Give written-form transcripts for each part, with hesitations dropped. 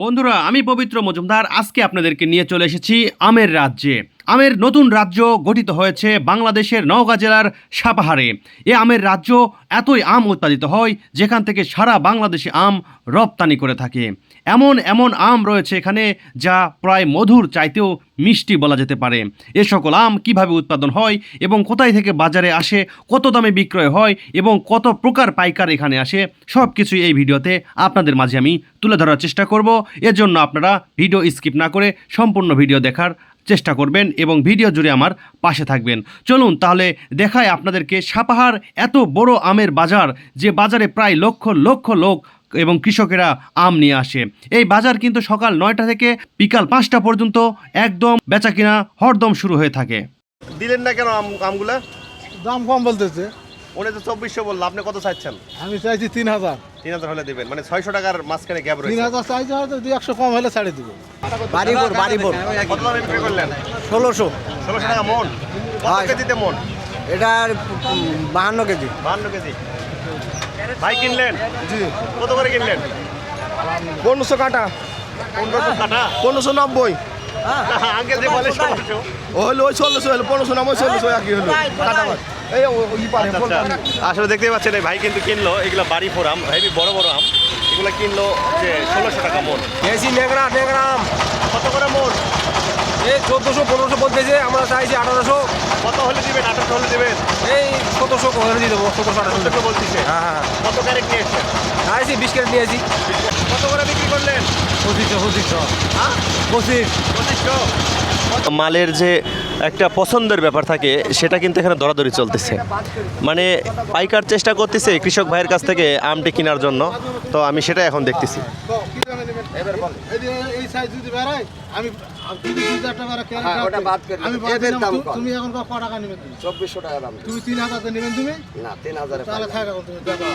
বন্ধুরা, আমি পবিত্র মজুমদার আজকে আপনাদেরকে নিয়ে চলে এসেছি আমের রাজ্যে। আমের নতুন রাজ্য গঠিত হয়েছে বাংলাদেশের নওগাঁ জেলার সাপাহারে। এ আমের রাজ্য এতই আম উৎপাদিত হয় যেখান থেকে সারা বাংলাদেশে আম রপ্তানি করে থাকে। এমন এমন আম রয়েছে এখানে যা প্রায় মধুর চাইতেও মিষ্টি বলা যেতে পারে। এ সকল আম কিভাবে উৎপাদন হয় এবং কোথায় থেকে বাজারে আসে, কত দামে বিক্রয় হয় এবং কত প্রকার পাইকার এখানে আসে, সব কিছুই এই ভিডিওতে আপনাদের মাঝে আমি তুলে ধরার চেষ্টা করব। এর জন্য আপনারা ভিডিও স্কিপ না করে সম্পূর্ণ ভিডিও দেখার চেষ্টা করবেন এবং ভিডিও জুড়ে আমার পাশে থাকবেন। চলুন তাহলে দেখায় আপনাদেরকে সাপাহার এত বড় আমের বাজার, যে বাজারে প্রায় লক্ষ লক্ষ লোক এবং কৃষকেরা আম নিয়ে আসে। এই বাজার কিন্তু সকাল 9টা থেকে বিকাল 5টা পর্যন্ত একদম বেচা কিনা হরদম শুরু হয়ে থাকে। দিলেন না কেন আমগুলা? দাম কম বলতেছে। উনি তো 2400 বললো, আপনি কত চাইছেন? আমি চাইছি 3000। 3000 হলে দিবেন, মানে 600 টাকার মাঝখানে গ্যাপ রয়েছে। 3000 চাইছি, হয়তো 200 কম হলে ছাড়ে দিব। বাড়িপুর কত দামে বিক্রি করলেন? 1600। 1600 টাকা মন? কত কেজিতে মন? এটার 52 কেজি। 52 কেজি। ভাই কিনলেন? জি। কত করে কিনলেন? 1500 কাটা। 1500 কাটা? 1590। আঙ্কেল যে বলে 1600। ও হলো ওই 1600 হলো, 1500 না, ওই 1600 একই হলো। কাটা মাছ। এই ওই পারে আসলে দেখতেই পাচ্ছেন এই ভাই কিন্তু কিনলো এগুলো বাড়ি ফোর আম, হেভি বড় বড় আম। এগুলো কিনলো যে 1600 টাকা মন। কেজি নেগরা আম কত করে মন? এই 1400 1500 বলতেছে, আমরা চাইছি 1800। কত হলে দিবেন? 1800 হলে দিবেন? এই 1700 করে দিয়ে দেবো। 1700 1800 বলতেছে। হ্যাঁ। কত ক্যারেট নিয়ে এসছেন? চাইছি 20 কেজি নিয়েছি। কত করে বিক্রি করলেন? 2500। হ্যাঁ 2500। মালের যে একটা পছন্দের ব্যাপার থাকে সেটা কিন্তু এখানে দরাদরি চলতেছে, মানে পাইকার চেষ্টা করতেছে কৃষক ভাইয়ের কাছ থেকে আমটি কেনার জন্য। তো আমি সেটা এখন দেখতেছি। এই সাইজ যদি বেরাই আমি যদি 2000 টাকা কেন ওটা বাদ করে আমি এদের দাম কত? তুমি এখন কত টাকা নেবে? 2400 টাকা দাম। তুমি 3000 তে নেবেন তুমি? না 3000 তাহলে থাক এখন তুমি দেখো।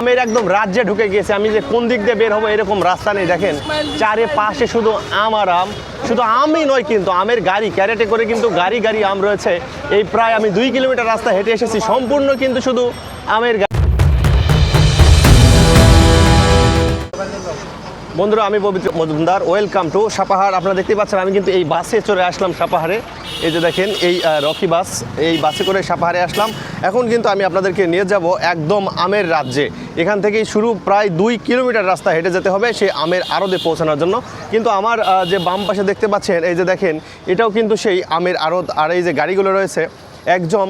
আমের একদম রাজ্যে ঢুকে গিয়েছে। আমি যে কোন দিক দিয়ে বের হবো এরকম রাস্তা নেই। দেখেন চারে পাশে শুধু আম আর আম। শুধু আমই নয় কিন্তু আমের গাড়ি, ক্যারেটে করে কিন্তু গাড়ি গাড়ি আম রয়েছে। এই প্রায় আমি 2 কিলোমিটার রাস্তা হেঁটে এসেছি, সম্পূর্ণ কিন্তু শুধু আমের গাড়ি। বন্ধুরা, আমি পবিত্র মজুমদার, ওয়েলকাম টু সাপাহার। আপনারা দেখতে পাচ্ছেন আমি কিন্তু এই বাসে চড়ে আসলাম সাপাহারে। এই যে দেখেন এই রকি বাস, এই বাসে করে সাপাহারে আসলাম। এখন কিন্তু আমি আপনাদেরকে নিয়ে যাব একদম আমের রাজ্যে। এখান থেকেই শুরু, প্রায় 2 কিলোমিটার রাস্তা হেঁটে যেতে হবে সেই আমের আড়তে পৌঁছানোর জন্য। কিন্তু আমার যে বাম পাশে দেখতে পাচ্ছেন, এই যে দেখেন এটাও কিন্তু সেই আমের আড়ত। আর এই যে গাড়িগুলো রয়েছে, একদম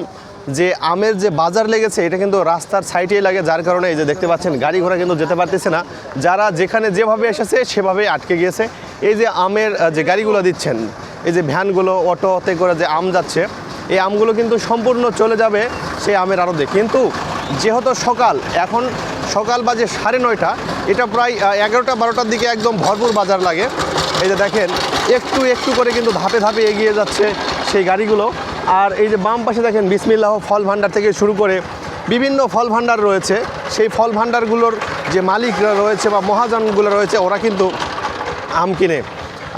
যে আমের যে বাজার লেগেছে এটা কিন্তু রাস্তার সাইডেই লাগে, যার কারণে এই যে দেখতে পাচ্ছেন গাড়ি ঘোড়া কিন্তু যেতে পারতেছে না। যারা যেখানে যেভাবে এসেছে সেভাবেই আটকে গিয়েছে। এই যে আমের যে গাড়িগুলো দিচ্ছেন, এই যে ভ্যানগুলো অটোতে করে যে আম যাচ্ছে, এই আমগুলো কিন্তু সম্পূর্ণ চলে যাবে সেই আমের আড়তে। কিন্তু যেহেতু সকাল, এখন সকাল বাজে 9:30, এটা প্রায় 11টা 12টার দিকে একদম ভরপুর বাজার লাগে। এই যে দেখেন একটু একটু করে কিন্তু ধাপে ধাপে এগিয়ে যাচ্ছে সেই গাড়িগুলো। আর এই যে বাম পাশে দেখেন বিসমিল্লাহ ফল ভান্ডার থেকে শুরু করে বিভিন্ন ফল ভান্ডার রয়েছে। সেই ফল ভান্ডারগুলোর যে মালিকরা রয়েছে বা মহাজনগুলো রয়েছে, ওরা কিন্তু আম কিনে।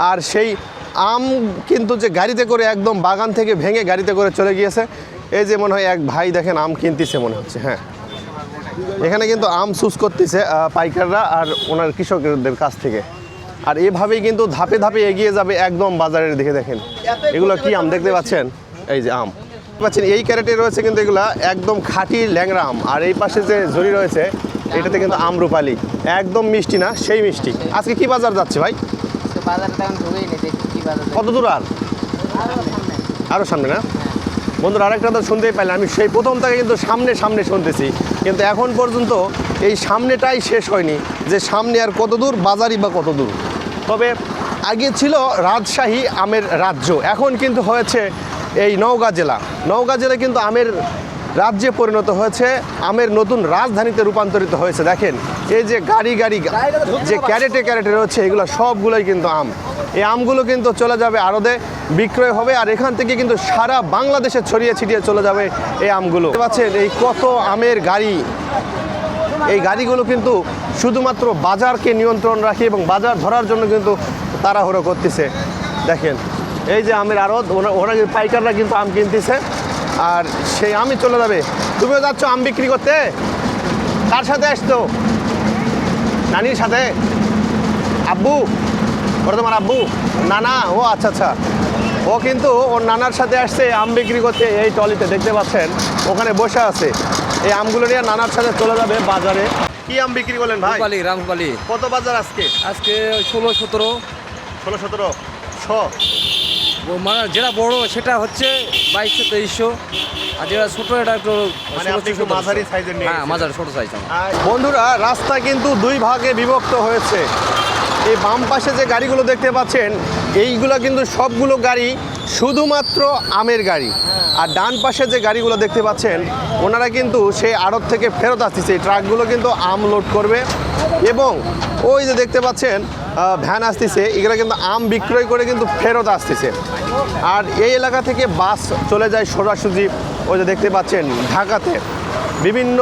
আর সেই আম কিন্তু যে গাড়িতে করে একদম বাগান থেকে ভেঙে গাড়িতে করে চলে গিয়েছে। এই যে মনে হয় এক ভাই দেখেন আম কিনতেছে মনে হচ্ছে। হ্যাঁ, এখানে কিন্তু আম চুজ করতেছে পাইকাররা আর ওনার কৃষকদের কাছ থেকে। আর এভাবেই কিন্তু ধাপে ধাপে এগিয়ে যাবে একদম বাজারের দিকে। দেখেন এগুলো কি আম দেখতে পাচ্ছেন? এই যে আম পাচ্ছেন, এই ক্যারেটে রয়েছে কিন্তু এগুলা একদম খাঁটি ল্যাংড়া আম। আর এই পাশে যে ঝুড়ি রয়েছে এটাতে কিন্তু আমরুপালি, একদম মিষ্টি না, সেই মিষ্টি। আজকে কি বাজার যাচ্ছে ভাই? কত দূর? আর আরও সামনে না? বন্ধুরা, আরেকটা তো শুনতেই পাইলে, আমি সেই প্রথম থেকে কিন্তু সামনে সামনে শুনতেছি, কিন্তু এখন পর্যন্ত এই সামনেটাই শেষ হয়নি যে সামনে আর কত দূর, বাজারই বা কত দূর। তবে আগে ছিল রাজশাহী আমের রাজ্য, এখন কিন্তু হয়েছে এই নওগাঁ জেলা। নওগাঁ জেলা কিন্তু আমের রাজ্যে পরিণত হয়েছে, আমের নতুন রাজধানীতে রূপান্তরিত হয়েছে। দেখেন এই যে গাড়ি গাড়ি যে ক্যারেটে ক্যারেটে রয়েছে, এগুলো সবগুলোই কিন্তু আম। এই আমগুলো কিন্তু চলে যাবে আড়তে, বিক্রয় হবে। আর এখান থেকে কিন্তু সারা বাংলাদেশে ছড়িয়ে ছিটিয়ে চলে যাবে এই আমগুলো। দেখতে পাচ্ছেন এই কত আমের গাড়ি। এই গাড়িগুলো কিন্তু শুধুমাত্র বাজারকে নিয়ন্ত্রণ রাখে এবং বাজার ধরার জন্য কিন্তু তাড়াহুড়ো করতেছে। দেখেন এই যে আমের আড়ত, ওরা পাইকাররা কিন্তু আম কিনতেছে আর সেই আমই চলে যাবে। তুমিও যাচ্ছ আম বিক্রি করতে? কার সাথে আসতো? নানির সাথে? আব্বু? ওটা তোমার আব্বু? নানা? ও আচ্ছা আচ্ছা। ও কিন্তু ওর নানার সাথে আসছে আম বিক্রি করতে, এই টলিতে দেখতে পাচ্ছেন ওখানে বসে আছে। এই আমগুলো নিয়ে নানার সাথে চলে যাবে বাজারে। কি আম বিক্রি করলেন ভাই? রূপালী, রামপালি। কত বাজার আজকে? আজকে 16-17। 16-17 মানে যেটা বড় সেটা হচ্ছে 2200-2300, আর যেটা ছোট এটা একটু মানে আপনি একটু মাঝারি সাইজের নিয়ে হ্যাঁ, গেছেন। মাঝারি ছোট সাইজ আমার। বন্ধুরা, রাস্তা কিন্তু দুই ভাগে বিভক্ত হয়েছে। এই বাম পাশে যে গাড়িগুলো দেখতে পাচ্ছেন এইগুলো কিন্তু সবগুলো গাড়ি শুধুমাত্র আমের গাড়ি, আর ডান পাশে যে গাড়িগুলো দেখতে পাচ্ছেন ওনারা কিন্তু সেই আড়ত থেকে ফেরত আসতেছে। এই ট্রাকগুলো কিন্তু আম লোড করবে এবং ওই যে দেখতে পাচ্ছেন ভ্যান আসতেছে, এগুলো কিন্তু আম বিক্রয় করে কিন্তু ফেরত আসতেছে। আর এই এলাকা থেকে বাস চলে যায় সোজাসুজি ওই যে দেখতে পাচ্ছেন ঢাকাতে, বিভিন্ন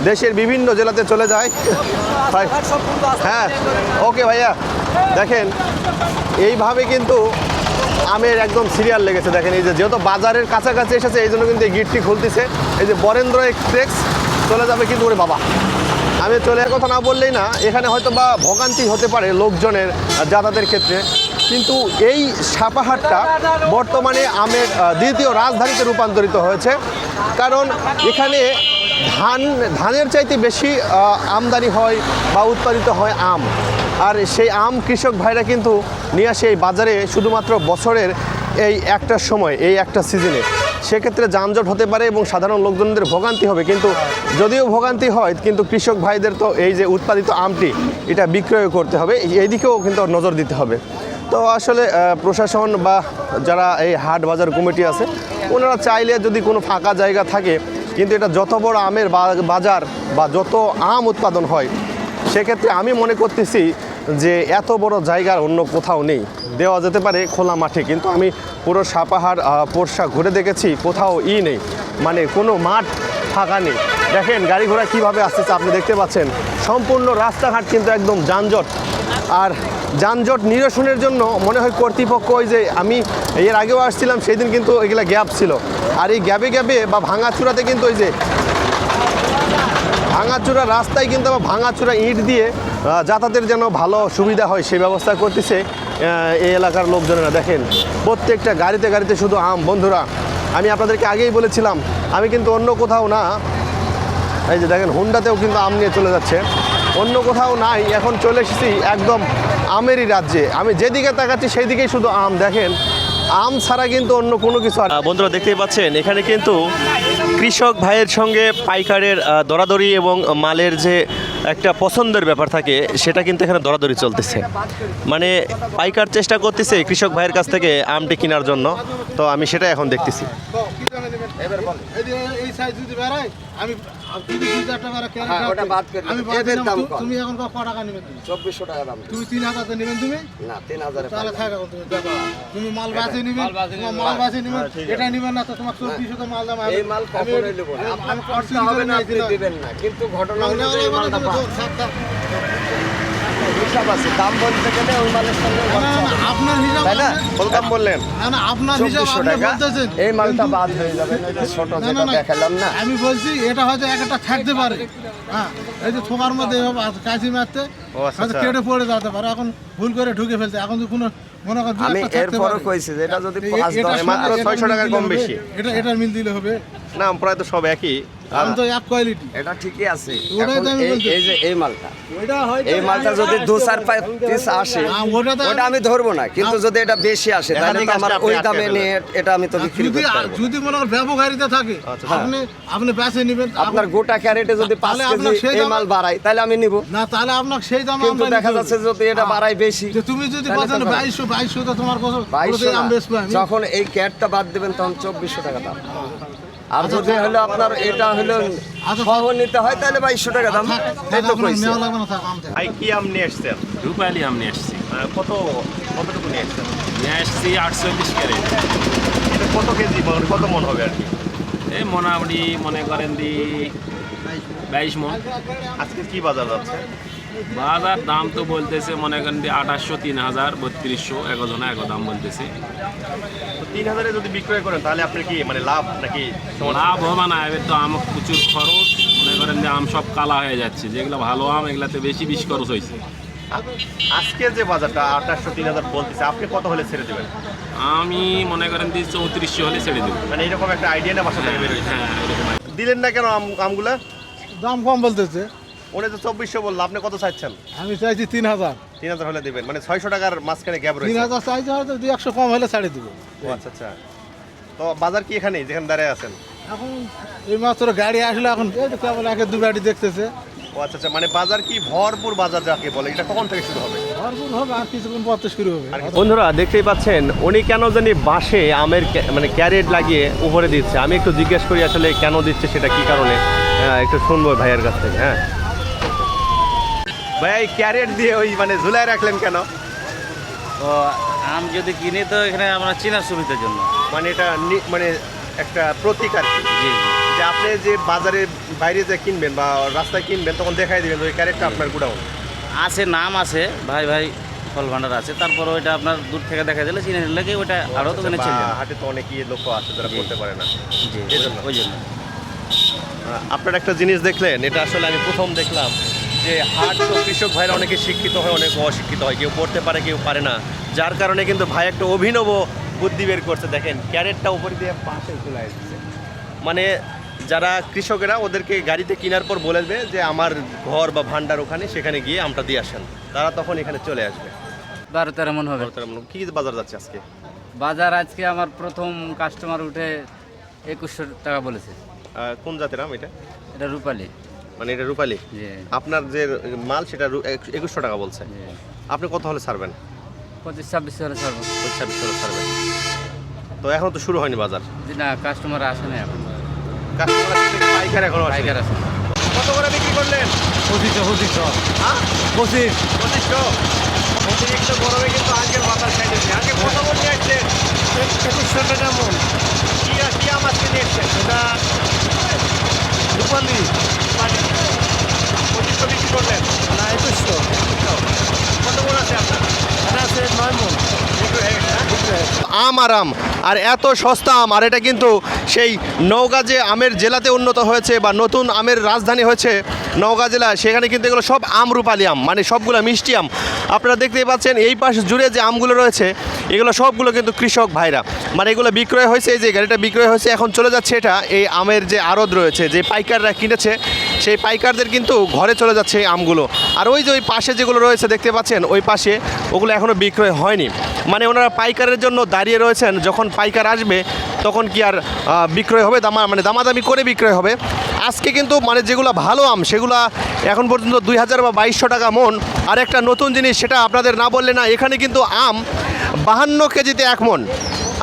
দেশের বিভিন্ন জেলাতে চলে যায়। হ্যাঁ, ওকে ভাইয়া। দেখেন এইভাবে কিন্তু আমের একদম সিরিয়াল লেগেছে। দেখেন এই যে যেহেতু বাজারের কাছাকাছি এসেছে এই জন্য কিন্তু এই গেটটি খুলতেছে। এই যে বরেন্দ্র এক্সপ্রেস চলে যাবে কিন্তু ওরে বাবা, আমি চলে যাওয়ার কথা না বললেই না, এখানে হয়তো বা ভোগান্তি হতে পারে লোকজনের যাতায়াতের ক্ষেত্রে, কিন্তু এই সাপাহারটা বর্তমানে আমের দ্বিতীয় রাজধানীতে রূপান্তরিত হয়েছে। কারণ এখানে ধানের চাইতে বেশি আমদানি হয় বা উৎপাদিত হয় আম, আর সেই আম কৃষক ভাইরা কিন্তু নিয়ে আসে এই বাজারে শুধুমাত্র বছরের এই একটা সময়, এই একটা সিজনে। সেক্ষেত্রে যানজট হতে পারে এবং সাধারণ লোকজনদের ভোগান্তি হবে, কিন্তু যদিও ভোগান্তি হয় কিন্তু কৃষক ভাইদের তো এই যে উৎপাদিত আমটি এটা বিক্রয় করতে হবে, এই দিকেও কিন্তু নজর দিতে হবে। তো আসলে প্রশাসন বা যারা এই হাট বাজার কমিটি আছে ওনারা চাইলে যদি কোনো ফাঁকা জায়গা থাকে, কিন্তু এটা যত বড় আমের বাজার বা যত আম উৎপাদন হয় সেক্ষেত্রে আমি মনে করতেছি যে এত বড় জায়গার অন্য কোথাও নেই। দেওয়া যেতে পারে খোলা মাঠে, কিন্তু আমি পুরো সাপাহার পোরশা ঘুরে দেখেছি কোথাও নেই, মানে কোনো মাঠ ফাঁকা নেই। দেখেন গাড়ি ঘোড়া কীভাবে আসতেছে আপনি দেখতে পাচ্ছেন, সম্পূর্ণ রাস্তাঘাট কিন্তু একদম যানজট। আর যানজট নিরসনের জন্য মনে হয় কর্তৃপক্ষ, ওই যে আমি এর আগেও আসছিলাম সেই দিন কিন্তু এগুলা গ্যাপ ছিল, আর এই গ্যাপে গ্যাপে বা ভাঙাচুরাতে কিন্তু ওই যে ভাঙাচুরা রাস্তায় কিন্তু আবার ভাঙাচুরা ইট দিয়ে যাতায়াতের যেন ভালো সুবিধা হয় সেই ব্যবস্থা করতেছে এই এলাকার লোকজনেরা। দেখেন প্রত্যেকটা গাড়িতে গাড়িতে শুধু আম। বন্ধুরা, আমি আপনাদেরকে আগেই বলেছিলাম আমি কিন্তু অন্য কোথাও না, এই যে দেখেন হুন্ডাতেও কিন্তু আম নিয়ে চলে যাচ্ছে, অন্য কোথাও নাই, এখন চলে এসেছি একদম আমেরই রাজ্যে। আমি যেদিকে তাকাচ্ছি সেই দিকেই শুধু আম। দেখেন আম ছাড়া কিন্তু অন্য কোনো কিছু। বন্ধুরা দেখতেই পাচ্ছেন এখানে কিন্তু কৃষক ভাইয়ের সঙ্গে পাইকারের দরাদরি এবং মালের যে একটা পছন্দের ব্যাপার থাকে সেটা কিন্তু এখানে দরাদরি চলতেছে। মানে পাইকার চেষ্টা করতেছে কৃষক ভাইয়ের কাছ থেকে আমটি কেনার জন্য, তো আমি সেটা এখন দেখতেছি। তুমি এখন ক টাকা নেবে? 2400 টাকা দাম। তুমি 3000 নেবেন? তুমি না 3000 তাহলে থাকা তুমি দেখো, তুমি মাল বাঁচে নেবে, মাল বাঁচে নেবে, এটা নেবেন না তো তোমার 2400 তো মাল দাম। এই মাল কখনোই নেব না, আমি করতে হবে না, আপনি দিবেন না, কিন্তু ঘটনা হলো এই মালটা হিসাব আছে, দাম বলতে গেলে ওই মালের সঙ্গে আপনার হিসাব তাই না? কত দাম বললেন? না না আপনার হিসাব আপনি বলতেছেন এই মালটা বাদ হয়ে যাবে না, এটা ছোট যেটা দেখালাম না। আমি বলছি এটা হয়তো একটা থাকতে পারে, হ্যাঁ এই যে ঠোকার মধ্যে এভাবে কাঁচি মারতে হয়তো কেটে পড়ে যেতে পারে, এখন ভুল করে ঢুকে ফেলছে, এখন তো কোনো মনে করেন আমি এরপরও কইছি যে এটা যদি মাত্র 600 টাকা কম বেশি, এটা মিল দিলে হবে না, প্রায় তো সব একই। আমি তো এক কোয়ালিটি এটা ঠিকই আছে। ওটাই তো আমি বলছি, এই যে এই মালটা, ওইটা হয়তো এই মালটা যদি 2-4 পিস আসে ওটা আমি ধরবো না, কিন্তু যদি এটা বেশি আসে তাহলে তো আমার ওই দামে নিয়ে এটা আমি তো বিক্রি করতে পারবো। যদি মনে করেন ব্যবহারিতে থাকে আপনি বেচে নেবেন, আপনার গোটা ক্যারেটে যদি 5 কেজি এই মাল বাড়াই তাহলে আমি নিব না, তাহলে আপনার সেই দাম। কিন্তু দেখা যাচ্ছে যদি এটা বাড়াই বেশি, তুমি যদি বলেন 2200 তো তোমার কত 2200, যখন এই ক্যাটটা বাদ দিবেন তখন 2400 টাকা দাম। আর যদি হলো আপনার এটা হলো সহ নিতে হয় তাহলে 2200 টাকা দাম। এই তো কইছি। ভাই কি আম নিয়ে আসছেন? রূপালী আম নিয়ে আসছি। কতটুকু নিয়ে আসছেন? নিয়ে আসছি 48 ক্যারেট। এটা কত কেজি কত মন হবে আর কি? এই মোটামুটি মনে করেন 22 মন। আজকে কি বাজার যাচ্ছে? বাজার দাম তো বলতেছে মনে করেন 2800, 3000, 3200, একজনে এক দাম বলতেছে। 3000-এ যদি বিক্রয় করেন তাহলে আপনার কি মানে লাভ নাকি? লাভ হবে না, এবার তো আম প্রচুর খরচ, মনে করেন যে আম সব কালা হয়ে যাচ্ছে, যেগুলো ভালো আম এগুলাতে বেশি খরচ হয়েছে। আজকে যে বাজারটা 2800-3000 বলতেছে, আপনি কত হলে ছেড়ে দেবেন? আমি মনে করেন যে 3400 হলে ছেড়ে দেবো। মানে এরকম একটা আইডিয়া না বাসা থেকে বেরোয়? হ্যাঁ এরকম। দিলেন না কেন আমগুলা? দাম কম বলতেছে। উনি তো 2400 বললো, আপনি কত চাইছেন? আমি চাইছি 3000। 3000 হলে দিবেন, মানে 600 টাকার মাঝখানে গ্যাপ রয়েছে। 3000 চাইছি, হয়তো 200 কম হলে ছাড়ে দিব। ও আচ্ছা আচ্ছা। তো বাজার কি এখানেই যেখানে দাঁড়িয়ে আছেন? এখন এই মাত্র গাড়ি আসলো, এখন এই তো কেবল একে দু গাড়ি দেখতেছে। ও আচ্ছা আচ্ছা, মানে বাজার কি ভরপুর বাজার যাকে বলে, এটা কখন থেকে শুরু হবে? ভরপুর হবে, আর কিছুক্ষণ পর তো শুরু হবে। বন্ধুরা দেখতেই পাচ্ছেন উনি কেন জানি বাঁশে আমের মানে ক্যারেট লাগিয়ে উপরে দিচ্ছে। আমি একটু জিজ্ঞেস করি আসলে কেন দিচ্ছে, সেটা কি কারণে, একটু শুনবো ভাইয়ের কাছ থেকে। হ্যাঁ ভাই, ক্যারেট দিয়ে ওই মানে ঝুলায় রাখলেন কেন? ও আম যদি কিনি তো এখানে আমরা চেনার সুবিধার জন্য। মানে এটা মানে একটা প্রতীক আর কি, জি যে আপনি যে বাজারে বাইরে যে কিনবেন বা রাস্তায় কিনবেন তখন দেখাই দিবেন ওই ক্যারেটটা আপনার গুডাউন আছে, নাম আছে, ভাই ভাই ফল ভান্ডার আছে, তারপর ওইটা আপনার দূর থেকে দেখা দিলে চিনে নিলে কি ওইটা আরও তো ওখানে চিনে যাবে। হাটে তো অনেকই লোক আছে যারা করতে পারে না। জি এই জন্য। ওই জন্য আপনার একটা জিনিস দেখলেন, এটা আসলে আমি প্রথম দেখলাম যে হাট তো কৃষক ভাইরা অনেকে শিক্ষিত হয়, অনেকে অশিক্ষিত হয়, কেউ পড়তে পারে কেউ পারে না, যার কারণে কিন্তু ভাই একটা অভিনব বুদ্ধি বের করছে। দেখেন ক্যারেটটা উপরে দিয়ে পাশে ঝুলাই দিচ্ছে, মানে যারা কৃষকেরা ওদেরকে গাড়িতে কেনার পর বলে দেবে যে আমার ঘর বা ভান্ডার ওখানে, সেখানে গিয়ে আমটা দিয়ে আসেন, তারা তখন এখানে চলে আসবে। 12-13 মন হবে। কি বাজার যাচ্ছে আজকে? বাজার আজকে আমার প্রথম কাস্টমার উঠে 2100 টাকা বলেছে। কোন জাতের আম এটা? এটা রূপালি। মানে এটা রূপালি? জি আপনার যে মাল সেটা 2100 টাকা বলছে। জি। আপনি কত হলে ছাড়বেন? 25-26 হলে ছাড়বো। 26 হলে ছাড়বেন। তো এখন তো শুরু হয়নি বাজার, জি না, কাস্টমার আসে না এখন, কাস্টমার আসছে, পাইকার এখনো আসে। পাইকার আছে। কত করে বিক্রি করলেন? 2500। হ্যাঁ 2500। অতিরিক্ত গরমে কিন্তু আজকের বাজার খাইতেছে। আজকে কত মন নিয়ে আসছেন? 2100 টাকা মন। কি আম আজকে নিয়ে এসছেন? এটা রূপালি। 2500 বিক্রি করলেন? না, 2100। কত মন আছে আপনার? এটা আছে 9 মন। আম আর আম, আর এত সস্তা আম, আর এটা কিন্তু সেই নওগাঁ যে আমের জেলাতে উন্নত হয়েছে বা নতুন আমের রাজধানী হয়েছে নওগাঁ জেলা, সেখানে কিন্তু এগুলো সব আম রূপালি আম, মানে সবগুলো মিষ্টি আম। আপনারা দেখতেই পাচ্ছেন এই পাশ জুড়ে যে আমগুলো রয়েছে এগুলো সবগুলো কিন্তু কৃষক ভাইরা, মানে এগুলো বিক্রয় হয়েছে, এই যে গাড়িটা বিক্রয় হয়েছে, এখন চলে যাচ্ছে এটা এই আমের যে আড়ত রয়েছে, যে পাইকাররা কিনেছে সেই পাইকারদের কিন্তু ঘরে চলে যাচ্ছে এই আমগুলো। আর ওই যে ওই পাশে যেগুলো রয়েছে দেখতে পাচ্ছেন ওই পাশে, ওগুলো এখনও বিক্রয় হয়নি, মানে ওনারা পাইকারের জন্য দাঁড়িয়ে রয়েছেন, যখন পাইকার আসবে তখন কি আর বিক্রয় হবে, মানে দামাদামি করে বিক্রয় হবে। আজকে কিন্তু মানে যেগুলো ভালো আম সেগুলো এখন পর্যন্ত 2000 বা 2200 টাকা মন। আর একটা নতুন জিনিস, সেটা আপনাদের না বললে না, এখানে কিন্তু আম 52 কেজিতে 1 মন,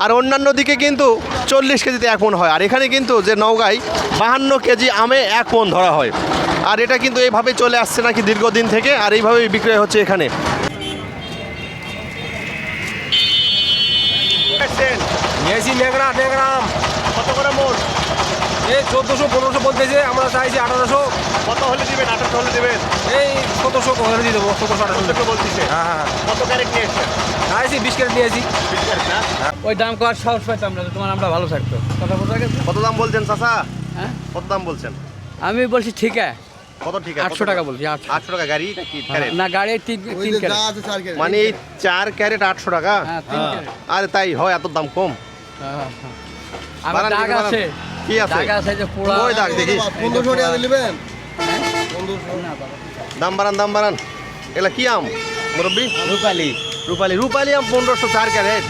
আর অন্যান্য দিকে কিন্তু 40 কেজিতে 1 মন হয়, আর এখানে কিন্তু যে নওগাঁয় 52 কেজি আমে 1 মন ধরা হয়। আর এটা কিন্তু এইভাবে চলে আসছে নাকি দীর্ঘদিন থেকে, আর এইভাবেই বিক্রয় হচ্ছে এখানে। নিয়েছি নেংরা আম। কত করে মন? এই 1400-1500 বলতেছে, আমরা চাইছি 1800। কত হলে দিবেন? 1800 হলে দিবেন? এই 1700 হলে দিয়ে দেবো, 1700-1800। বলতেছে। হ্যাঁ হ্যাঁ, কত ক্যারেট নিয়ে এসছেন? চাইছি 20 ক্যারেট নিয়েছি। ওই দাম করার সাহস পাইতাম না, তোমার আমরা ভালো থাকতো। কথা বোঝা গেছে? কত দাম বলছেন চাচা? হ্যাঁ কত দাম বলছেন? আমি বলছি ঠিক আছে, কত ঠিক আছে? 800 টাকা বলছি। 800 টাকা গাড়ি নাকি ক্যারেট? না, গাড়ি 3 ক্যারেট। মানে এই 4 ক্যারেট 800 টাকা? হ্যাঁ 3 ক্যারেট। আরে তাই হয়, এত দাম কম? হ্যাঁ, হ্যাঁ। আমার বাড়ান দাগ দিকে বাড়ান। আছে, কি আছে? দাগ আছে যে পোড়া। ওই দাগ দেখি। 1500 টাকা নেবেন? দাম বাড়ান। এগুলা কি আম মুরব্বি? রূপালি। রূপালি আম 1500, 4 ক্যারেট।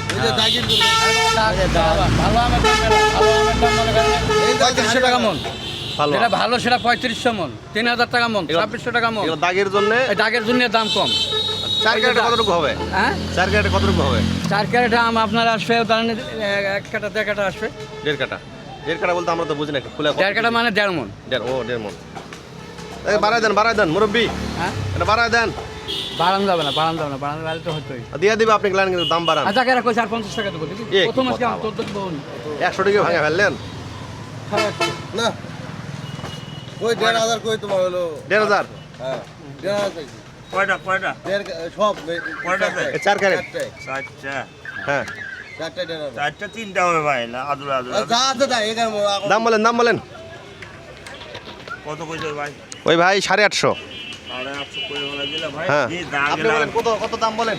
ভালো আমের দাম মেলা, ভালো আমের দাম মনে করেন 3500 টাকা মন। ভালো যেটা ভালো সেটা 3500 মন, 3000 টাকা মন, 2600 টাকা মন। এগুলো দাগের জন্য। এই দাগের জন্য দাম কম। 4 ক্যারেটে কতটুকু হবে? হ্যাঁ 4 ক্যারেটে কতটুকু হবে? 4 ক্যারেট আম আপনার আসবে, ধরেন 1 কাটা 1 কাটা আসবে। 1.5 কাটা। 1.5 কাটা বলতে আমরা তো বুঝি না, খুলে 1.5 কাটা মানে 1.5 মন। 1.5 মন। বাড়ায় দেন মুরব্বি, হ্যাঁ এটা বাড়ায় দেন। বাড়ানো যাবে না, বাড়ানো গেলে তো হতোই। দিয়ে দিবে আপনি গ্লান, কিন্তু দাম বাড়ান। আচ্ছা কেন কইছ আর 50 টাকা দেবো দেখি। এ কি প্রথম আজকে কথা তোর তো বোন 100 টাকা ভাঙা ফেললেন। না, কই 1500 কই তোমার হলো? 1500? হ্যাঁ 1500 চাইছি। কয়টা সব কয়টা দেয়? 4 ক্যারেট? আচ্ছা হ্যাঁ। 4টা 1500। চারটা 3টা হবে ভাই, না আদুর যা আছে তাই এখানে দাম বলেন। কত কইছো ভাই? ওই ভাই 850। হ্যাঁ আপনি বলেন কত দাম বলেন?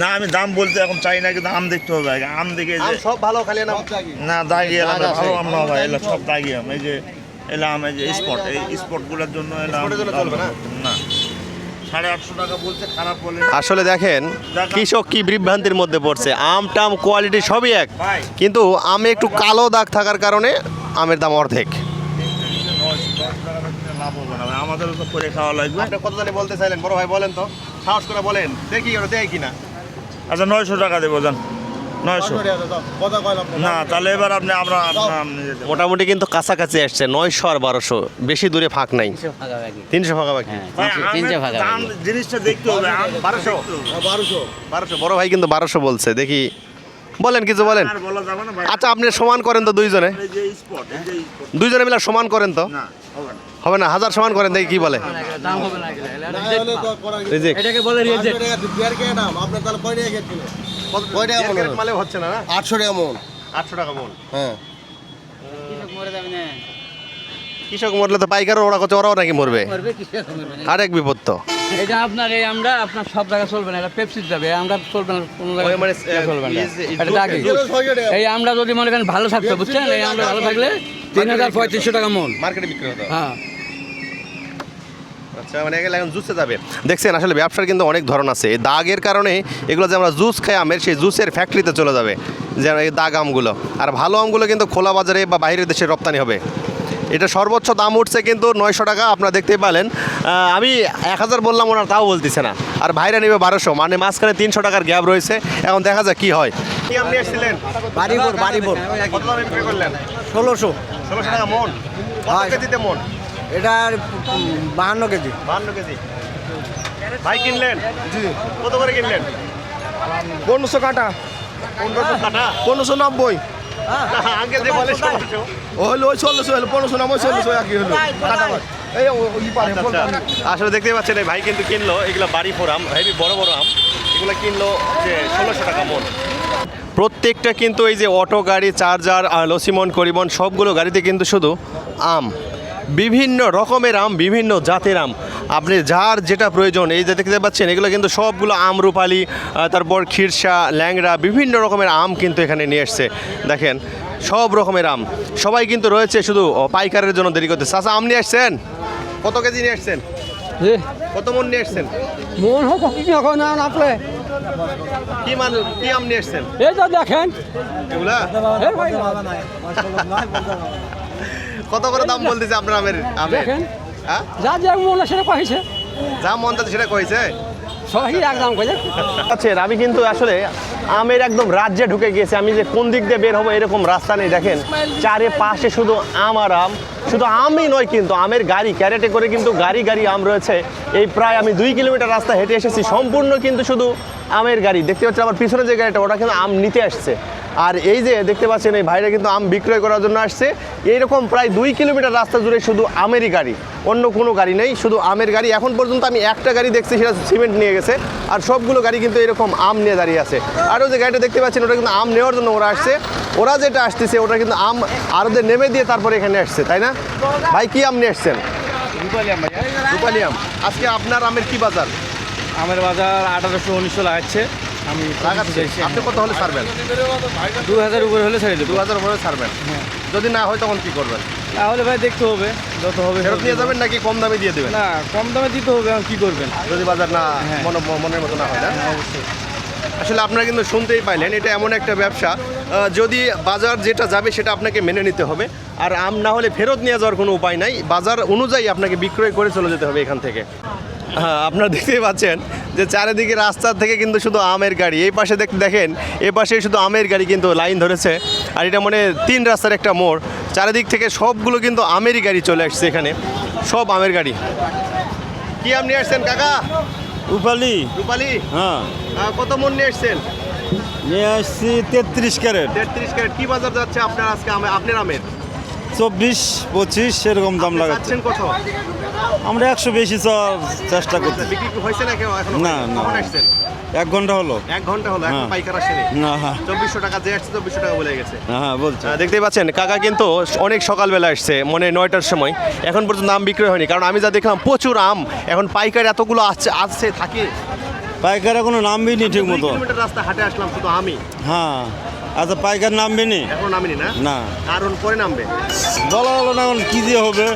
না আমি দাম বলতে এখন চাই না, কিন্তু আম দেখতে হবে আগে। আম দেখে আম সব ভালো খালি না না দাগি এলাম ভালো আম না ভাই, এলা সব দাগি আম। এই যে এলাম এই যে স্পট, এই স্পটগুলোর জন্য এলাম স্পটের জন্য চলবে না? না 850 টাকা বলতে খারাপ বলে আসলে দেখেন কৃষক কি বিভ্রান্তির মধ্যে পড়ছে। আম টাম কোয়ালিটি সবই এক, কিন্তু আমে একটু কালো দাগ থাকার কারণে আমের দাম অর্ধেক। 910 টাকা লাভ হবে না ভাই, আমাদেরও তো করে খাওয়া লাগবে। আপনি কত জানি বলতে চাইলেন বড় ভাই, বলেন তো, সাহস করে বলেন, দেখি ওটা দেয় কিনা। আচ্ছা 900 টাকা দেবো যান, 900 না তাহলে এবার আপনি আমরা মোটামুটি কিন্তু কাছাকাছি আসছে, 900 আর 1200, বেশি দূরে ফাঁক নাই, 300 ভাগাভাগি। ভাই, আমের দাম জিনিসটা দেখতে হবে। আম 1200 বড় ভাই কিন্তু 1200 বলছে, দেখি বলেন কিছু বলেন। আর বলা যাবে না ভাই, আচ্ছা আপনি সমান করেন তো দুইজনে, এই যে স্পট, এই যে স্পট দুইজনে মিলে সমান করেন তো, না হবে না। হবে না? 1000 সমান করেন, দেখি কি বলে। রিজেক্ট। এটাকে বলে রিজেক্ট। মালে হচ্ছে না না? 800 টাকা মন। 800 টাকা মন। হ্যাঁ কৃষক মরলে তো পাইকারও ওরা করছে, ওরাও নাকি মরবে, আরেক বিপদ তো। এটা আপনার এই আমরা আপনার সব জায়গায় চলবে না, এটা পেপসি যাবে, আমরা চলবে না কোনো জায়গায়, মানে, চলবে না, এই এটা দাগি। এই আমরা যদি মনে করেন ভালো থাকতো, বুঝছেন, এই আমরা ভালো থাকলে 3035 টাকা মন। মার্কেটে বিক্রি হতো। হ্যাঁ আচ্ছা মানে এগুলো এখন জুসে যাবে। দেখছেন আসলে ব্যবসার কিন্তু অনেক ধরন আছে। এই দাগের কারণে এগুলো যে আমরা জুস খাই আমের, সেই জুসের ফ্যাক্টরিতে চলে যাবে, যেন এই দাগ আমগুলো। আর ভালো আমগুলো কিন্তু খোলা বাজারে বা বাইরের দেশে রপ্তানি হবে। এটা সর্বোচ্চ দাম উঠছে কিন্তু 900 টাকা, আপনারা দেখতেই পেলেন। আমি 1000 বললাম, ওনার তাও বলতেছে না, আর ভাইরা নেবে 1200, মানে মাঝখানে 300 টাকার গ্যাপ রয়েছে। এখন দেখা যাক কি হয়। কি আম নিয়ে এসেছিলেন? বাড়িপুর কত দামে বিক্রি করলেন? 1600। 1600 টাকা মন। কত কেজিতে মন? এটা 52 কেজি। 52 কেজি। ভাই কিনলেন? জি। কত করে কিনলেন? 1500 কাটা, 1500 কাটা। 1590। আগে যে বলে 1600। হলো ওই 1600 হলো, 1500 না, ওই 1600 একই হলো কাটা ভাই। এই ওই পারে আচ্ছা, আসলে দেখতে পাচ্ছেন এই ভাই কিন্তু কিনলো এগুলো বাড়ি ফোরাম, হেভি বড় বড় আম, এগুলো কিনলো যে 1600 টাকা মন। প্রত্যেকটা কিন্তু এই যে অটো গাড়ি, চার্জার আর লসিমন করিমন সবগুলো গাড়িতে কিন্তু শুধু আম, বিভিন্ন রকমের আম, বিভিন্ন জাতের আম, আপনি যার যেটা প্রয়োজন। এই যে দেখতে পাচ্ছেন এগুলো কিন্তু সবগুলো আমরুপালি, তারপর খিরসা, ল্যাংড়া, বিভিন্ন রকমের আম কিন্তু এখানে নিয়ে এসছে। দেখেন সব রকমের আম, সবাই কিন্তু রয়েছে শুধু পাইকারের জন্য দেরি করতে। চাচা আম নিয়ে আসছেন? কত কেজি নিয়ে আসছেন? কত মন নিয়ে আসছেন? মন হোক কি এখন আপনি কি আম নিয়ে আসছেন এই তো দেখেন এগুলা? কত করে দাম বলতেছে আপনার আমের? দেখেন। হ্যাঁ যা যা মনে সেটা কইছে, যা মন তাতে সেটা কইছে। সবাই একদম কইছে। আচ্ছা আমি কিন্তু আসলে আমের একদম রাজ্যে ঢুকে গিয়েছি। আমি যে কোন দিক দিয়ে বের হবো এরকম রাস্তা নেই। দেখেন চারে পাশে শুধু আম আর আম, শুধু আমই নয় কিন্তু আমের গাড়ি, ক্যারেটে করে কিন্তু গাড়ি গাড়ি আম রয়েছে। এই প্রায় আমি 2 কিলোমিটার রাস্তা হেঁটে এসেছি, সম্পূর্ণ কিন্তু শুধু আমের গাড়ি। দেখতে পাচ্ছেন আমার পিছনে যে গাড়িটা, ওটা কিন্তু আম নিতে আসছে। আর এই যে দেখতে পাচ্ছেন এই ভাইরা কিন্তু আম বিক্রয় করার জন্য আসছে। এইরকম প্রায় 2 কিলোমিটার রাস্তা জুড়ে শুধু আমেরই গাড়ি, অন্য কোনো গাড়ি নেই, শুধু আমের গাড়ি। এখন পর্যন্ত আমি একটা গাড়ি দেখছি, সেটা সিমেন্ট নিয়ে গেছে, আর সবগুলো গাড়ি কিন্তু এরকম আম নিয়ে দাঁড়িয়ে আছে। আরও যে গাড়িটা দেখতে পাচ্ছেন ওটা কিন্তু আম নেওয়ার জন্য ওরা আসছে। ওরা যেটা আসতেছে ওটা কিন্তু আম আরোদের নেমে দিয়ে তারপরে এখানে আসছে, তাই না ভাই? কি আম নিয়ে আসছেন? রূপালি আম। আজকে আপনার আমের কি বাজার? আমের বাজার 1800-1900 লাগাচ্ছে। আমি লাগাচ্ছি। আপনি কত হলে ছাড়বেন? 2000 উপরে হলে ছেড়ে দেবো। 2000 উপরে ছাড়বেন। যদি না হয় তখন কি করবেন? তাহলে ভাই দেখতে হবে, যত হবে ফেরত নিয়ে যাবেন নাকি কম দামে দিয়ে দেবেন? না, কম দামে দিতে হবে। আর কি করবেন যদি বাজার না মনের মতো না হয় না? অবশ্যই। আসলে আপনারা কিন্তু শুনতেই পাইলেন, এটা এমন একটা ব্যবসা, যদি বাজার যেটা যাবে সেটা আপনাকে মেনে নিতে হবে। আর আম না হলে ফেরত নিয়ে যাওয়ার কোনো উপায় নাই, বাজার অনুযায়ী আপনাকে বিক্রয় করে চলে যেতে হবে এখান থেকে। হ্যাঁ আপনারা দেখতেই পাচ্ছেন যে চারিদিকে রাস্তা থেকে কিন্তু শুধু আমের গাড়ি। এই পাশে দেখেন, এ পাশে শুধু আমের গাড়ি কিন্তু লাইন ধরেছে। আর এটা মানে 3 রাস্তার একটা মোড়, চারিদিক থেকে সবগুলো কিন্তু আমেরই গাড়ি চলে আসছে এখানে, সব আমের গাড়ি। কি আম নিয়ে আসছেন কাকা? রূপালি। রূপালি? হ্যাঁ কত মন নিয়ে আসছেন? নিয়ে আসছি 33 ক্যারেট। 33 ক্যারেট। কি বাজার যাচ্ছে আপনার আজকে আপনার আমের? 24-25 এরকম দাম লাগাচ্ছে। যাচ্ছেন কত? আমরা 100 বেশি চেষ্টা করছি। বিক্রি হয়েছে না কেউ এখনো? না, না। কখন আসছেন? 1 ঘন্টা হলো। 1 ঘন্টা হলো, এখন পাইকার আসেনি। না 2400 টাকা যে আসছে 2400 টাকা বলে গেছে। হ্যাঁ বলছে। দেখতেই পাচ্ছেন কাকা কিন্তু অনেক সকালবেলা আসছে, মনে 9টার সময়, এখন পর্যন্ত আম বিক্রি হয়নি। কারণ আমি যা দেখলাম প্রচুর আম, এখন পাইকার এতগুলো আসছে থাকে। পাইকার এখনো নামবি নি ঠিক 2 মতো। কিলোমিটার রাস্তা হাঁটে আসলাম শুধু আমি। হ্যাঁ আচ্ছা পাইকার নামবি নি? এখন নামিনি না? না কারণ পরে নামবে। বলা হলো না এখন কি দিয়ে হবে।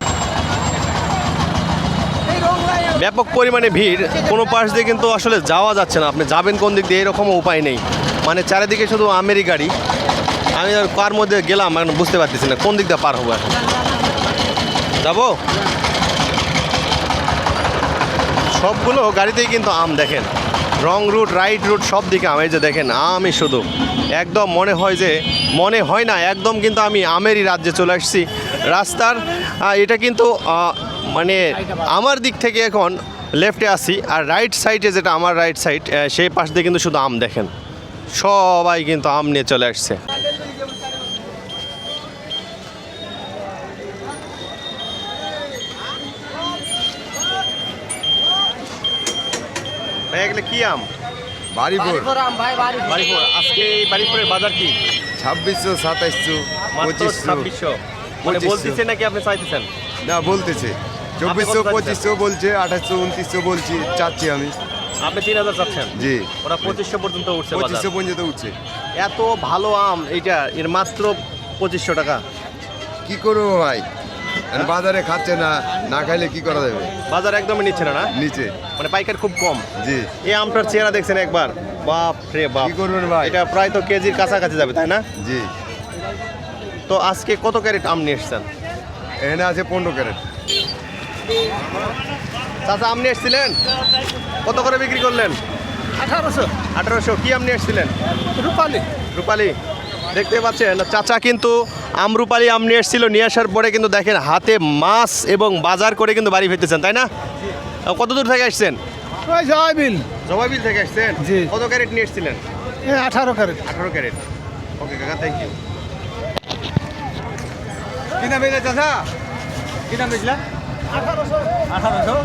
ব্যাপক পরিমাণে ভিড়, কোনো পাশ দিয়ে কিন্তু আসলে যাওয়া যাচ্ছে না। আপনি যাবেন কোন দিক দিয়ে এরকমও উপায় নেই, মানে চারিদিকে শুধু আমেরই গাড়ি। আমি আর কার মধ্যে গেলাম এখন বুঝতে পারতেছি না কোন দিক দিয়ে পার হবো। এখন যাবো, সবগুলো গাড়িতেই কিন্তু আম দেখেন, রং রুট রাইট রুট সব দিকে আম। এই যে দেখেন আমই শুধু, একদম মনে হয় না একদম কিন্তু আমি আমেরই রাজ্যে চলে আসছি। রাস্তার এটা কিন্তু মানে আমার দিক থেকে এখন লেফটে আসি, আর রাইট সাইডে যেটা আমার রাইট সাইড, সেই পাশ দিয়ে কিন্তু শুধু আম দেখেন, সবাই কিন্তু আম নিয়ে চলে আসছে। ভাই এগুলো কি আম? বাড়িপুর বাড়িপুর। আজকে এই বাড়িপুরের বাজার কি? 2600 2700 মাত্র 2600। মানে বলতেছে নাকি আপনি চাইতেছেন? না বলতেছে 2400 2500 বলছে, 2800 2900 বলছি, চাচ্ছি আমি। আপনি 3000 চাচ্ছেন? জি ওরা 2500 পর্যন্ত উঠছে বাজার। 2500 পর্যন্ত উঠছে। এত ভালো আম এইটা, এর মাত্র 2500 টাকা। কি করবো ভাই, এখন বাজারে খাচ্ছে না, না খাইলে কি করা যাবে। বাজার একদমই নিচ্ছে না, না? নিচে মানে পাইকার খুব কম। জি এই আমটার চেহারা দেখছেন একবার, বাপ রে বাপ। কি করবেন ভাই? এটা প্রায় তো কেজির কাছাকাছি যাবে, তাই না? জি তো আজকে কত ক্যারেট আম নিয়ে এসছেন? এখানে আছে 15 ক্যারেট। চাচা আম নিয়ে এসছিলেন, কত করে বিক্রি করলেন? 1800। কি আম নিয়ে এসছিলেন? রূপালি। দেখতে পাচ্ছেন চাচা কিন্তু আমরুপালি আম নিয়ে এসেছিল, নিয়ে আসার পরে কিন্তু দেখেন হাতে মাছ এবং বাজার করে কিন্তু বাড়ি ফিরতেছেন, তাই না? কত দূর থেকে আসছেন? জবাইবিল থেকে আসছেন। জি। কত ক্যারেট নিয়ে এসেছিলেন? 18 ক্যারেট। 18 ক্যারেট। ওকে কাকা, থ্যাংক ইউ। কি নাম বেচলে চাচা? কি নাম বেচলা? 1800।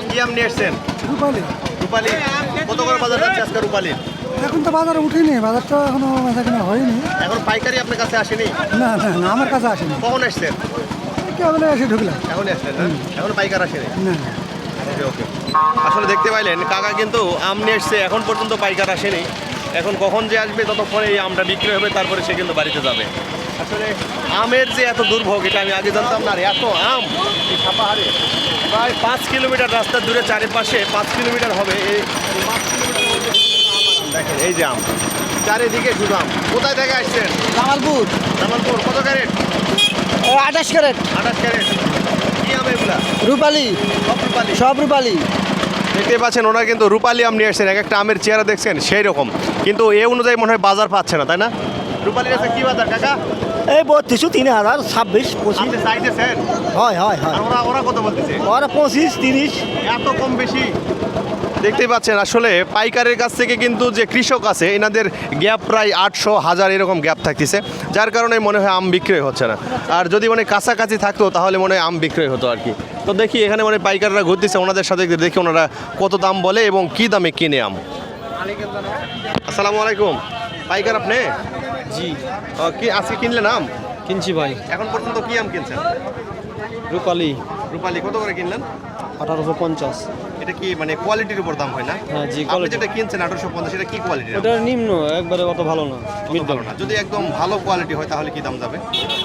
কি আম নিয়ে এসছেন? রূপালি। কত করে বাজার যাচ্ছে আজকে রূপালি? এখন তো বাজারে উঠিনি, বাজারটা এখনো বেচাকেনা হয়নি। এখন পাইকারি আপনার কাছে আসেনি? না আমার কাছে আসেনি। কখন আসছেন? কেবল এসে ঢুকলাম। এখন আসলেন না? এখন পাইকার আসেনি? না ওকে ওকে। আসলে দেখতে পাইলেন কাকা কিন্তু আম নিয়ে এসছে, এখন পর্যন্ত পাইকার আসেনি। এখন কখন যে আসবে ততক্ষণে এই আমটা বিক্রি হবে, তারপরে সে কিন্তু বাড়িতে যাবে। আসলে আমের যে এত দুর্ভোগ এটা আমি আগে জানতাম না। আর এত আম এই সাপাহারে, প্রায় 5 কিলোমিটার রাস্তা দূরে, চারিপাশে 5 কিলোমিটার হবে। এই 5 কিলোমিটার মধ্যে দেখেন এই যে আম, চারিদিকে শুধু আম। কোথায় থেকে আসছেন? জামালপুর। কত ক্যারেট? 28 carat 28 carat. কি আম এগুলা? রূপালি, সব রূপালি। সব রূপালি। দেখতে পাচ্ছেন ওনারা কিন্তু রূপালি আম নিয়ে আসছেন, এক একটা আমের চেহারা দেখছেন সেই রকম, কিন্তু এ অনুযায়ী মনে হয় বাজার পাচ্ছে না, তাই না? রূপালির আছে কি বাজার কাকা? এই 3200 3000 26 25 আপনি চাইতেছেন? হয় আর ওরা কত বলতেছে? ওরা 25 30। এত কম বেশি? দেখতেই পাচ্ছেন আসলে পাইকারের কাছ থেকে কিন্তু যে কৃষক আছে এনাদের গ্যাপ প্রায় 800 1000 এরকম গ্যাপ থাকতেছে, যার কারণে মনে হয় আম বিক্রয় হচ্ছে না। আর যদি মানে কাছাকাছি থাকতো তাহলে মনে হয় আম বিক্রয় হতো আর কি। তো দেখি এখানে মানে পাইকাররা ঘুরতেছে, ওনাদের সাথে দেখি ওনারা কত দাম বলে এবং কি দামে কিনে আম। আসসালামু আলাইকুম। পাইকার আপনি? জি কি আজকে কিনলেন আম? কিনছি ভাই। এখন পর্যন্ত কি আম কিনছেন? রূপালি রূপালি। কত করে কিনলেন? 1850। এটা কি মানে কোয়ালিটির উপর দাম হয় না? হ্যাঁ জি, আপনি quality। যেটা কিনছেন 1850, সেটা কি কোয়ালিটির? ওটা নিম্ন, একবারে অত ভালো না, অত ভালো না। যদি একদম ভালো কোয়ালিটি হয় তাহলে কি দাম যাবে?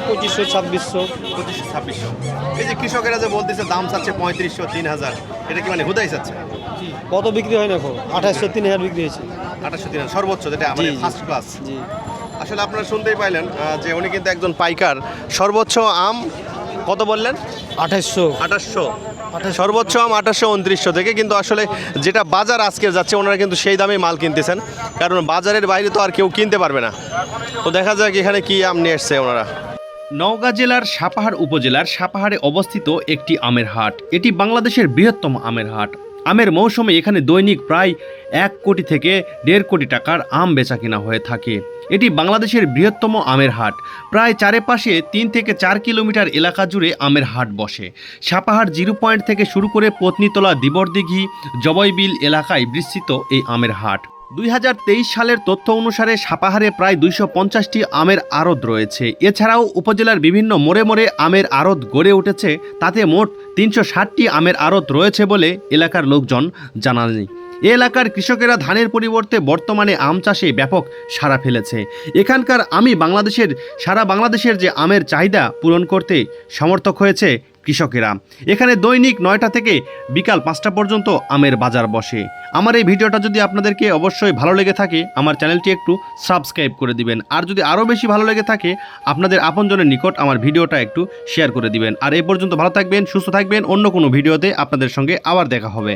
2500 2600। 2500 2600। এই যে কৃষকেরা যে বলতেছে দাম চাচ্ছে 3500 3000, এটা কি মানে হুদাই চাচ্ছে? কত বিক্রি হয় না? 2800 3000 বিক্রি হয়েছে। 2800 3000 সর্বোচ্চ, যেটা জি, মানে জি। First class. জি আসলে আপনারা শুনতেই পাইলেন যে উনি কিন্তু একজন পাইকার। সর্বোচ্চ আম কত বললেন? 2800। 2800। সর্বোচ্চ আম 2800 2900 থেকে, কিন্তু আসলে যেটা বাজার আজকে যাচ্ছে ওনারা কিন্তু সেই দামে মাল কিনতেছেন, কারণ বাজারের বাইরে তো আর কেউ কিনতে পারবে না। তো দেখা যাক এখানে কি আম নিয়ে এসছে ওনারা। নওগাঁ জেলার সাপাহার উপজেলার সাপাহারে অবস্থিত একটি আমের হাট। এটি বাংলাদেশের বৃহত্তম আমের হাট। আমের মৌসুমে এখানে দৈনিক প্রায় 1 কোটি থেকে 1.5 কোটি টাকার আম বেচা কিনা হয়ে থাকে। এটি বাংলাদেশের বৃহত্তম আমের হাট। প্রায় চারপাশে 3 থেকে 4 কিলোমিটার এলাকা জুড়ে আমের হাট বসে। সাপাহার 0 পয়েন্ট থেকে শুরু করে পত্নীতলা, দিবরদিঘি, জবইবিল এলাকায় বিস্তৃত এই আমের হাট। 2023 সালের তথ্য অনুসারে সাপাহারে প্রায় 250টি আমের আড়ত রয়েছে। এছাড়াও উপজেলার বিভিন্ন মোড়ে মোড়ে আমের আড়ত গড়ে উঠেছে। তাতে মোট 360টি আমের আড়ত রয়েছে বলে এলাকার লোকজন জানান। এ এলাকার কৃষকেরা ধানের পরিবর্তে বর্তমানে আম চাষে ব্যাপক সাড়া ফেলেছে। এখানকার সারা বাংলাদেশের যে আমের চাহিদা পূরণ করতে সমর্থক হয়েছে কৃষকেরা। এখানে দৈনিক 9টা থেকে বিকাল 5টা পর্যন্ত আমের বাজার বসে। আমার এই ভিডিওটা যদি আপনাদেরকে অবশ্যই ভালো লেগে থাকে আমার চ্যানেলটি একটু সাবস্ক্রাইব করে দিবেন। আর যদি আরও বেশি ভালো লেগে থাকে আপনাদের আপনজনের নিকট আমার ভিডিওটা একটু শেয়ার করে দিবেন। আর এই পর্যন্ত ভালো থাকবেন, সুস্থ থাকবেন। অন্য কোনো ভিডিওতে আপনাদের সঙ্গে আবার দেখা হবে।